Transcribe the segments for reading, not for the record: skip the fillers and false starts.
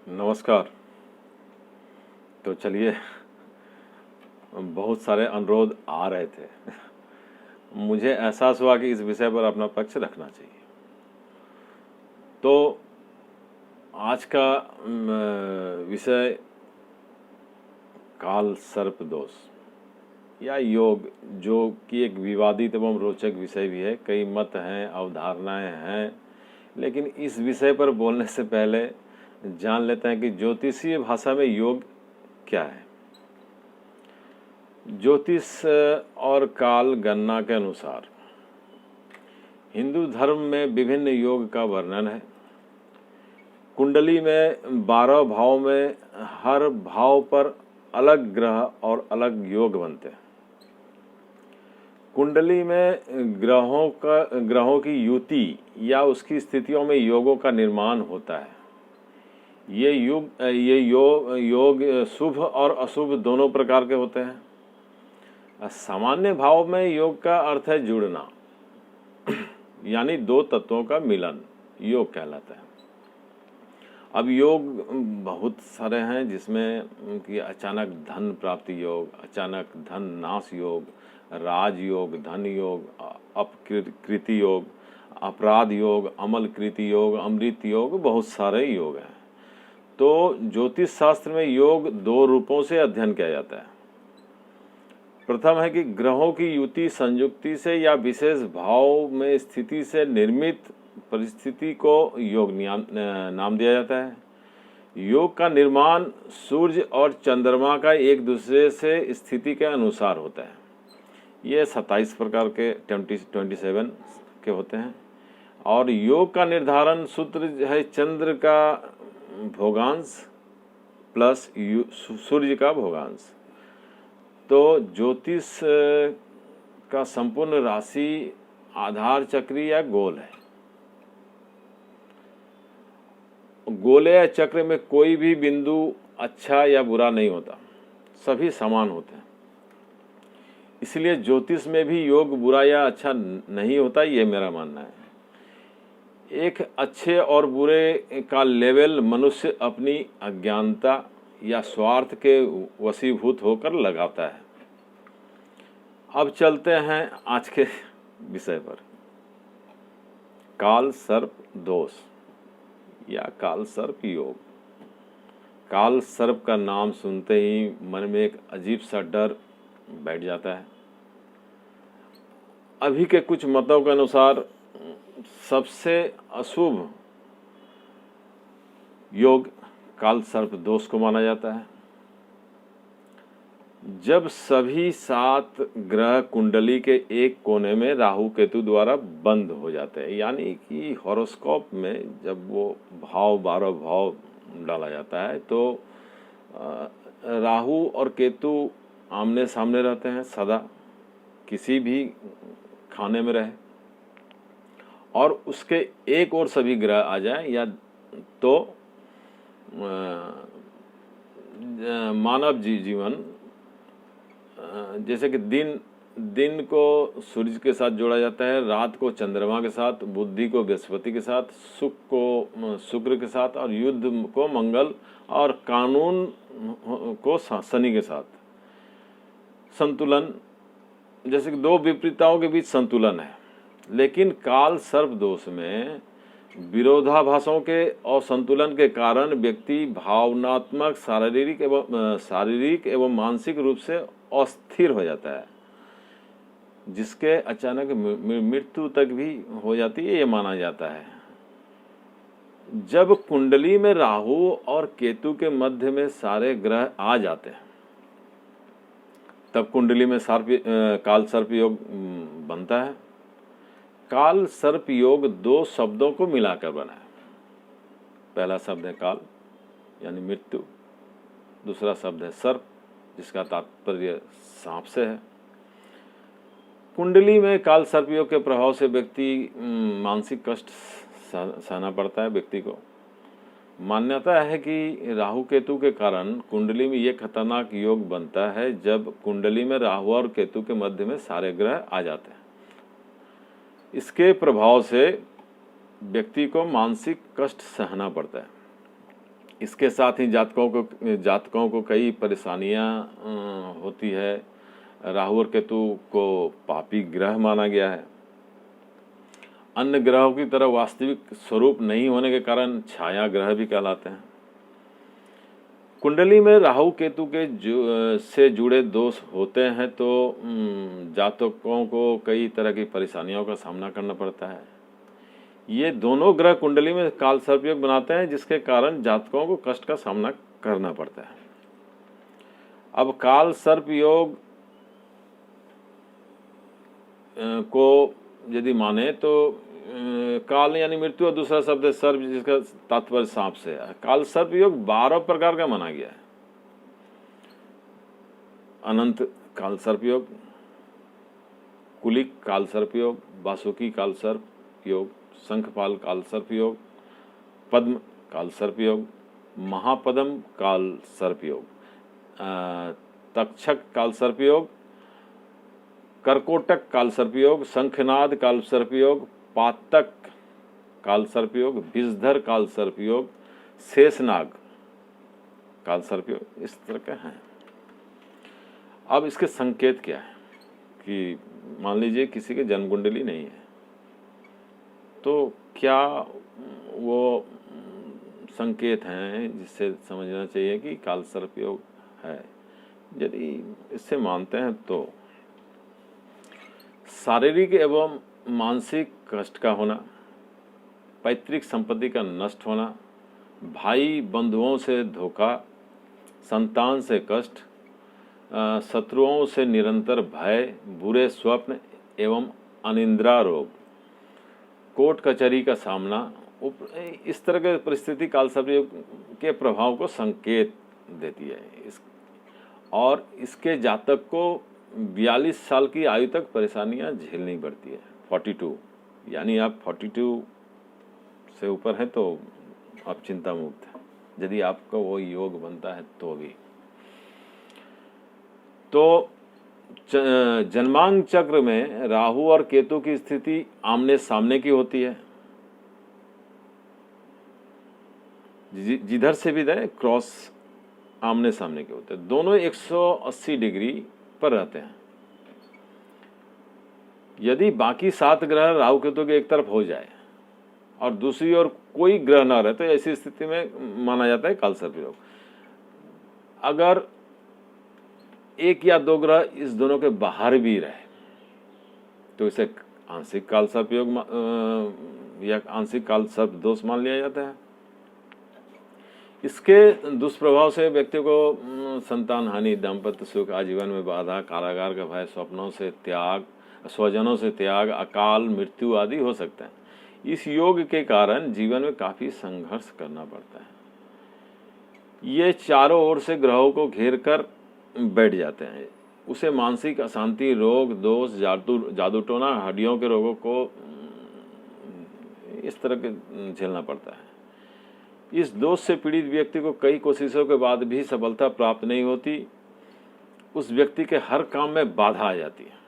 नमस्कार। तो चलिए, बहुत सारे अनुरोध आ रहे थे। मुझे एहसास हुआ कि इस विषय पर अपना पक्ष रखना चाहिए। तो आज का विषय काल सर्प दोष या योग, जो कि एक विवादित एवं रोचक विषय भी है। कई मत हैं, अवधारणाएं हैं, लेकिन इस विषय पर बोलने से पहले जान लेते हैं कि ज्योतिषीय भाषा में योग क्या है। ज्योतिष और काल गणना के अनुसार हिंदू धर्म में विभिन्न योग का वर्णन है। कुंडली में 12 भाव में हर भाव पर अलग ग्रह और अलग योग बनते हैं। कुंडली में ग्रहों की युति या उसकी स्थितियों में योगों का निर्माण होता है। ये योग शुभ और अशुभ दोनों प्रकार के होते हैं। सामान्य भाव में योग का अर्थ है जुड़ना, यानी दो तत्वों का मिलन योग कहलाता है। अब योग बहुत सारे हैं, जिसमें कि अचानक धन प्राप्ति योग, अचानक धन नाश योग, राजयोग, धन योग, अपकृति योग, अपराध योग, अमल कृति योग, अमृत योग, बहुत सारे योग हैं। तो ज्योतिष शास्त्र में योग 2 रूपों से अध्ययन किया जाता है। प्रथम है कि ग्रहों की युति संयुक्ति से या विशेष भाव में स्थिति से निर्मित परिस्थिति को योग नाम दिया जाता है। योग का निर्माण सूर्य और चंद्रमा का एक दूसरे से स्थिति के अनुसार होता है। ये 27 प्रकार के 27 के होते हैं। और योग का निर्धारण सूत्र है चंद्र का भोगांश प्लस सूर्य का भोगांश। तो ज्योतिष का संपूर्ण राशि आधार चक्री या गोल है। गोले या चक्र में कोई भी बिंदु अच्छा या बुरा नहीं होता, सभी समान होते हैं। इसलिए ज्योतिष में भी योग बुरा या अच्छा नहीं होता, ये मेरा मानना है। एक अच्छे और बुरे का लेवल मनुष्य अपनी अज्ञानता या स्वार्थ के वशीभूत होकर लगाता है। अब चलते हैं आज के विषय पर, काल सर्प दोष या काल सर्प योग। काल सर्प का नाम सुनते ही मन में एक अजीब सा डर बैठ जाता है। अभी के कुछ मतों के अनुसार सबसे अशुभ योग काल सर्प दोष को माना जाता है। जब सभी 7 ग्रह कुंडली के एक कोने में राहु केतु द्वारा बंद हो जाते हैं, यानी कि हॉरोस्कोप में जब वो 12 भाव डाला जाता है तो राहु और केतु आमने सामने रहते हैं सदा, किसी भी खाने में रहे, और उसके एक और सभी ग्रह आ जाएं या तो मानव जीवन, जैसे कि दिन को सूर्य के साथ जोड़ा जाता है, रात को चंद्रमा के साथ, बुद्धि को बृहस्पति के साथ, सुख को शुक्र के साथ, और युद्ध को मंगल और कानून को शनि के साथ। संतुलन, जैसे कि 2 विपरीतताओं के बीच संतुलन है। लेकिन काल सर्प दोष में विरोधाभासों के असंतुलन के कारण व्यक्ति भावनात्मक, शारीरिक एवं मानसिक रूप से अस्थिर हो जाता है, जिसके अचानक मृत्यु तक भी हो जाती है, ये माना जाता है। जब कुंडली में राहु और केतु के मध्य में सारे ग्रह आ जाते हैं, तब कुंडली में काल सर्प योग बनता है। काल सर्प योग 2 शब्दों को मिलाकर बना है। पहला शब्द है काल यानी मृत्यु, दूसरा शब्द है सर्प जिसका तात्पर्य सांप से है। कुंडली में काल सर्प योग के प्रभाव से व्यक्ति मानसिक कष्ट सहना पड़ता है। व्यक्ति को मान्यता है कि राहु केतु के कारण कुंडली में ये खतरनाक योग बनता है जब कुंडली में राहु और केतु के मध्य में सारे ग्रह आ जाते हैं। इसके प्रभाव से व्यक्ति को मानसिक कष्ट सहना पड़ता है। इसके साथ ही जातकों को कई परेशानियां होती है। राहु और केतु को पापी ग्रह माना गया है। अन्य ग्रहों की तरह वास्तविक स्वरूप नहीं होने के कारण छाया ग्रह भी कहलाते हैं। कुंडली में राहु केतु के से जुड़े दोष होते हैं तो जातकों को कई तरह की परेशानियों का सामना करना पड़ता है। ये दोनों ग्रह कुंडली में काल सर्प योग बनाते हैं, जिसके कारण जातकों को कष्ट का सामना करना पड़ता है। अब काल सर्प योग को यदि माने तो काल यानी मृत्यु और दूसरा शब्द है सर्प, जिसका तात्पर्य सांप से है। काल सर्प योग 12 प्रकार का माना गया है। अनंत काल सर्प योग, कुलिक काल सर्प योग, वासुकी काल सर्प योग, शंखपाल काल सर्प योग, पद्म काल सर्प योग, महापद्म काल सर्प योग, तक्षक काल सर्प योग, कर्कोटक काल सर्प योग, शंखनाद काल सर्प योग, पातक काल सर्प योग, विषधर काल सर्प योग, शेषनाग काल सर्प योग, इस तरह के हैं। अब इसके संकेत क्या है कि मान लीजिए किसी के जन्म कुंडली नहीं है, तो क्या वो संकेत हैं जिससे समझना चाहिए कि काल सर्प योग है। यदि इससे मानते हैं तो शारीरिक एवं मानसिक कष्ट का होना, पैतृक संपत्ति का नष्ट होना, भाई बंधुओं से धोखा, संतान से कष्ट, शत्रुओं से निरंतर भय, बुरे स्वप्न एवं अनिद्रा रोग, कोर्ट कचहरी का सामना, इस तरह की परिस्थिति काल सर्प योग के प्रभाव को संकेत देती है। और इसके जातक को 42 साल की आयु तक परेशानियां झेलनी पड़ती है। 42 यानी आप 42 से ऊपर हैं तो आप चिंता मुक्त हैं, यदि आपका वो योग बनता है तो भी। तो जन्मांग चक्र में राहु और केतु की स्थिति आमने सामने की होती है। जिधर से भी दें क्रॉस आमने सामने के होते हैं, दोनों 180 डिग्री पर रहते हैं। यदि बाकी 7 ग्रह राहु केतु के एक तरफ हो जाए और दूसरी ओर कोई ग्रह ना रहे तो ऐसी स्थिति में माना जाता है काल सर्प योग। अगर 1 या 2 ग्रह इस दोनों के बाहर भी रहे तो इसे आंशिक काल सर्प योग या आंशिक काल सर्प दोष मान लिया जाता है। इसके दुष्प्रभाव से व्यक्ति को संतान हानि, दाम्पत्य सुख, आजीवन में बाधा, कारागार का भय, स्वप्नों से त्याग, स्वजनों से त्याग, अकाल मृत्यु आदि हो सकते हैं। इस योग के कारण जीवन में काफी संघर्ष करना पड़ता है। ये चारों ओर से ग्रहों को घेर कर बैठ जाते हैं। उसे मानसिक अशांति, रोग, दोष, जादू टोना, हड्डियों के रोगों को इस तरह के झेलना पड़ता है। इस दोष से पीड़ित व्यक्ति को कई कोशिशों के बाद भी सफलता प्राप्त नहीं होती। उस व्यक्ति के हर काम में बाधा आ जाती है।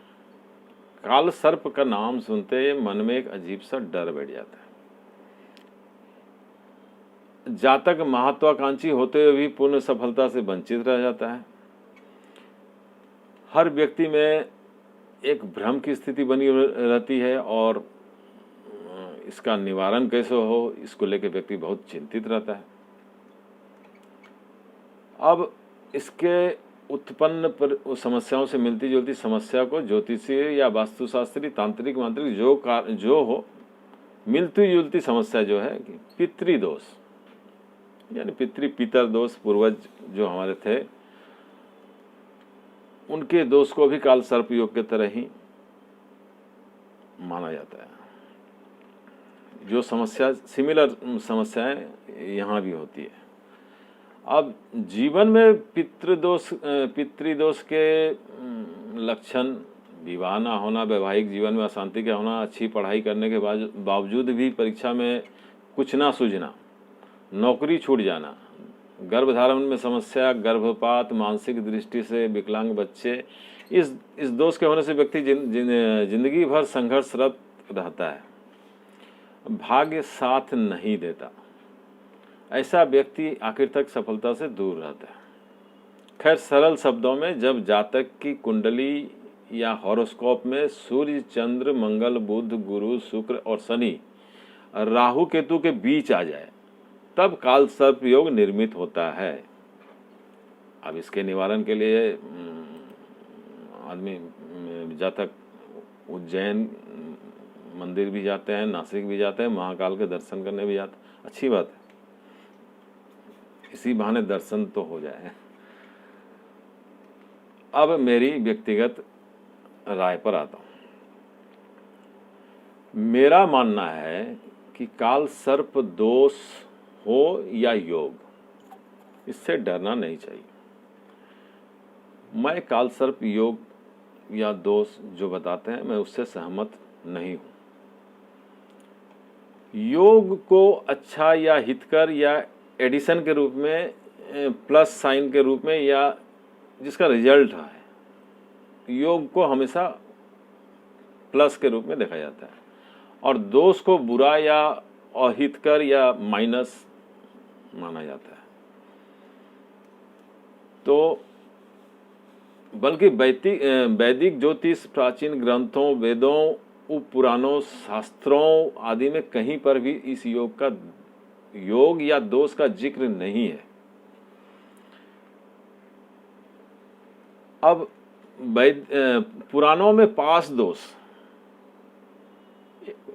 काल सर्प का नाम सुनते ही मन में एक अजीब सा डर बैठ जाता है। जातक महत्वाकांक्षी होते हुए भी पूर्ण सफलता से वंचित रह जाता है। हर व्यक्ति में एक भ्रम की स्थिति बनी रहती है और इसका निवारण कैसे हो, इसको लेकर व्यक्ति बहुत चिंतित रहता है। अब इसके उत्पन्न समस्याओं से मिलती जुलती समस्या को ज्योतिषीय या वास्तुशास्त्री, तांत्रिक, मांत्रिक जो हो, मिलती जुलती समस्या जो है कि पितृदोष यानी पितर दोष, पूर्वज जो हमारे थे उनके दोष को भी काल सर्प योग के तरह ही माना जाता है। जो समस्या सिमिलर समस्याएं यहाँ भी होती है। अब जीवन में पितृदोष के लक्षण विवाह ना होना, वैवाहिक जीवन में अशांति का होना, अच्छी पढ़ाई करने के बावजूद भी परीक्षा में कुछ ना सूझना, नौकरी छूट जाना, गर्भधारण में समस्या, गर्भपात, मानसिक दृष्टि से विकलांग बच्चे, इस दोष के होने से व्यक्ति जिंदगी भर संघर्षरत रहता है। भाग्य साथ नहीं देता। ऐसा व्यक्ति आखिर तक सफलता से दूर रहता है। खैर, सरल शब्दों में, जब जातक की कुंडली या हॉरोस्कोप में सूर्य, चंद्र, मंगल, बुध, गुरु, शुक्र और शनि राहु केतु के बीच आ जाए, तब काल सर्प योग निर्मित होता है। अब इसके निवारण के लिए आदमी जातक उज्जैन मंदिर भी जाते हैं, नासिक भी जाते हैं, महाकाल के दर्शन करने भी जाते हैं। अच्छी बात है, इसी बहाने दर्शन तो हो जाए। अब मेरी व्यक्तिगत राय पर आता हूँ। मेरा मानना है कि काल सर्प दोष हो या योग, इससे डरना नहीं चाहिए। मैं काल सर्प योग या दोष जो बताते हैं, मैं उससे सहमत नहीं हूँ। योग को अच्छा या हितकर या एडिशन के रूप में, प्लस साइन के रूप में, या जिसका रिजल्ट है, योग को हमेशा प्लस के रूप में देखा जाता है, और दोष को बुरा या अहितकर या माइनस माना जाता है। तो बल्कि वैदिक ज्योतिष, प्राचीन ग्रंथों, वेदों, उप पुराणों, शास्त्रों आदि में कहीं पर भी इस योग या दोष का जिक्र नहीं है। अब पुराणों में पास दोष,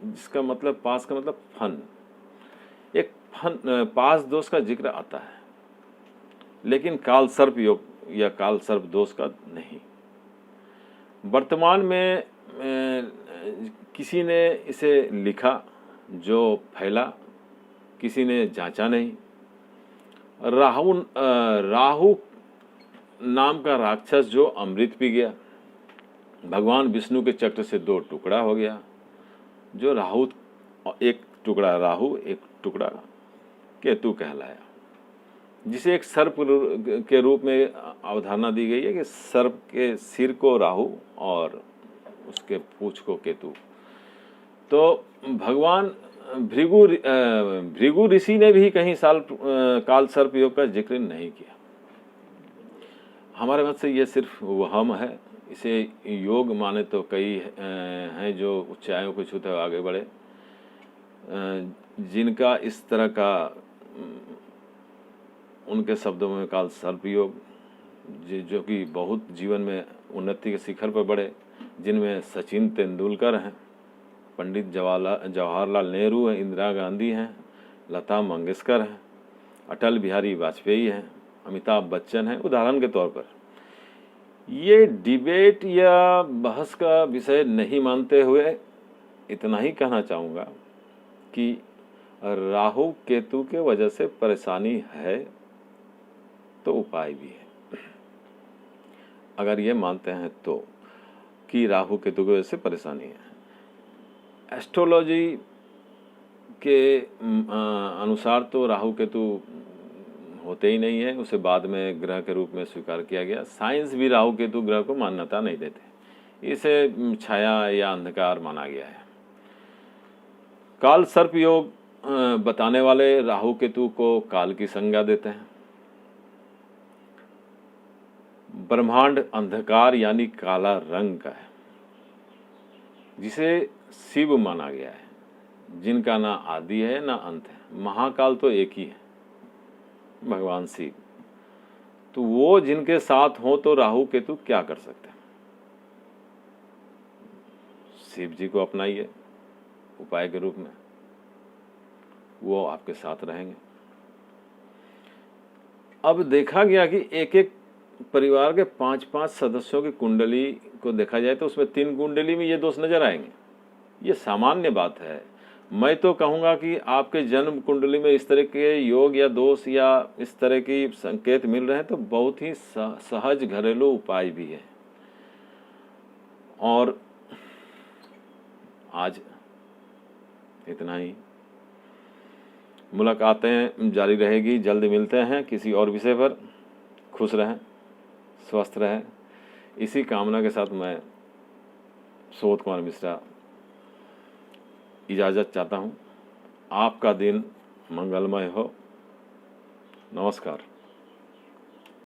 जिसका मतलब पास का मतलब फन, एक फन पास दोष का जिक्र आता है, लेकिन काल सर्प योग या काल सर्प दोष का नहीं। वर्तमान में किसी ने इसे लिखा जो फैला, किसी ने जांचा नहीं। राहु नाम का राक्षस जो अमृत पी गया, भगवान विष्णु के चक्र से 2 टुकड़ा हो गया, जो राहु, एक टुकड़ा राहु, एक टुकड़ा केतु कहलाया, जिसे एक सर्प के रूप में अवधारणा दी गई है कि सर्प के सिर को राहु और उसके पूंछ को केतु। तो भगवान भृगु ऋषि ने भी कहीं काल सर्प योग का जिक्र नहीं किया। हमारे मत से ये सिर्फ वहम है। इसे योग माने तो कई हैं जो ऊंचाइयों को छूते हुए आगे बढ़े, जिनका इस तरह का, उनके शब्दों में काल सर्प योग, जो कि बहुत जीवन में उन्नति के शिखर पर बढ़े, जिनमें सचिन तेंदुलकर हैं, पंडित जवाहरलाल नेहरू हैं, इंदिरा गांधी हैं, लता मंगेशकर हैं, अटल बिहारी वाजपेयी हैं, अमिताभ बच्चन हैं, उदाहरण के तौर पर। ये डिबेट या बहस का विषय नहीं मानते हुए इतना ही कहना चाहूँगा कि राहु केतु के वजह से परेशानी है तो उपाय भी है। अगर ये मानते हैं तो कि राहु केतु की वजह से परेशानी है, एस्ट्रोलॉजी के अनुसार तो राहु केतु होते ही नहीं है, उसे बाद में ग्रह के रूप में स्वीकार किया गया। साइंस भी राहु केतु ग्रह को मान्यता नहीं देते, इसे छाया या अंधकार माना गया है। काल सर्प योग बताने वाले राहु केतु को काल की संज्ञा देते हैं। ब्रह्मांड अंधकार यानी काला रंग का है, जिसे शिव माना गया है, जिनका ना आदि है ना अंत है। महाकाल तो एक ही है, भगवान शिव। तो वो जिनके साथ हो तो राहु केतु क्या कर सकते हैं? शिव जी को अपनाइए उपाय के रूप में, वो आपके साथ रहेंगे। अब देखा गया कि एक एक परिवार के 5-5 सदस्यों की कुंडली को देखा जाए तो उसमें 3 कुंडली में ये दोष नजर आएंगे। ये सामान्य बात है। मैं तो कहूँगा कि आपके जन्म कुंडली में इस तरह के योग या दोष या इस तरह की संकेत मिल रहे हैं तो बहुत ही सहज घरेलू उपाय भी है। और आज इतना ही। मुलाकातें जारी रहेगी, जल्द मिलते हैं किसी और विषय पर। खुश रहें, स्वस्थ रहें, इसी कामना के साथ मैं सुबोध कुमार मिश्रा इजाज़त चाहता हूँ। आपका दिन मंगलमय हो। नमस्कार।